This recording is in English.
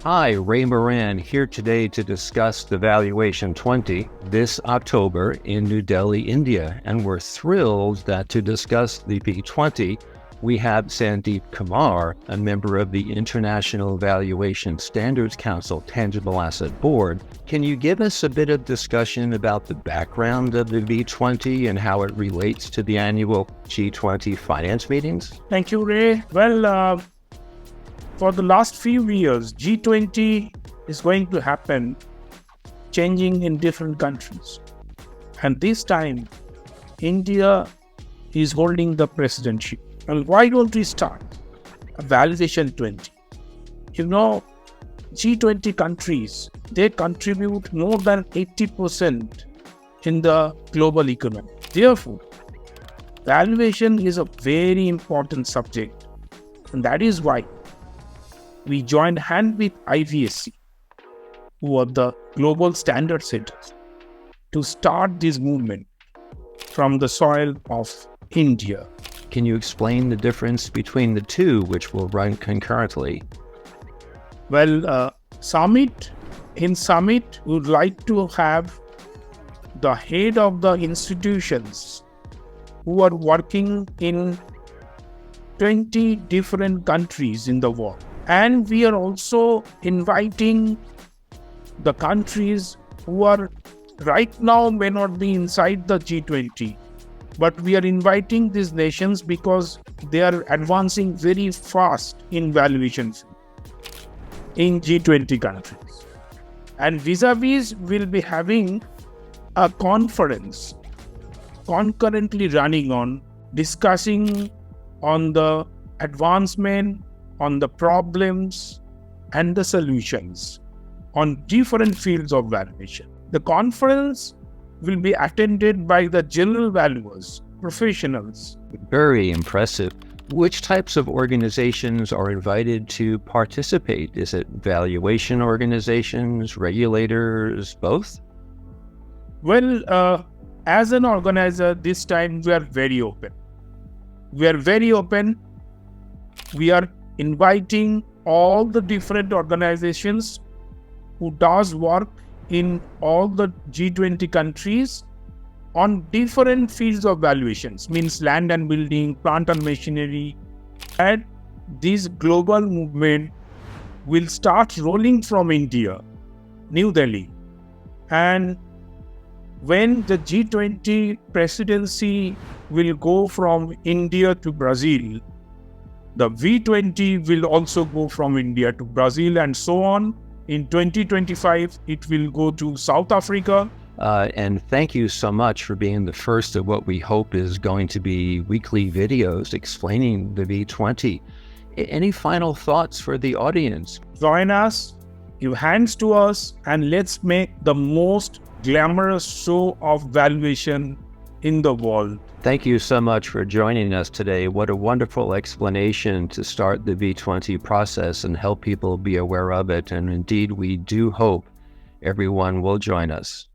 Hi, Ray Moran here today to discuss the Valuation 20 this October in New Delhi, India. And we're thrilled that to discuss the V20, we have Sandip Kumar, a member of the International Valuation Standards Council Tangible Asset Board. Can you give us a bit of discussion about the background of the V20 and how it relates to the annual G20 finance meetings? Thank you, Ray. Well, for the last few years, G20 is going to happen changing in different countries. And this time, India is holding the presidency. And why don't we start a Valuation 20? You know, G20 countries, they contribute more than 80% in the global economy. Therefore, valuation is a very important subject. And that is why we joined hand with IVSC, who are the global standard setters, to start this movement from the soil of India. Can you explain the difference between the two, which will run concurrently? Well, Summit we would like to have the head of the institutions who are working in 20 different countries in the world. And we are also inviting the countries who are right now may not be inside the G20, but we are inviting these nations because they are advancing very fast in valuations in G20 countries. And vis-a-vis will be having a conference concurrently running on discussing on the advancement, on the problems and the solutions on different fields of valuation. The conference will be attended by the general valuers, professionals. Very impressive. Which types of organizations are invited to participate? Is it valuation organizations, regulators, both? Well, as an organizer, this time we are very open. We are inviting all the different organizations who does work in all the G20 countries on different fields of valuations, means land and building, plant and machinery. And this global movement will start rolling from India, New Delhi. And when the G20 presidency will go from India to Brazil, the V20 will also go from India to Brazil and so on. In 2025, it will go to South Africa. And thank you so much for being the first of what we hope is going to be weekly videos explaining the V20. Any final thoughts for the audience? Join us, give hands to us, and let's make the most glamorous show of valuation in the world. Thank you so much for joining us today. What a wonderful explanation to start the V20 process and help people be aware of it. And indeed, we do hope everyone will join us.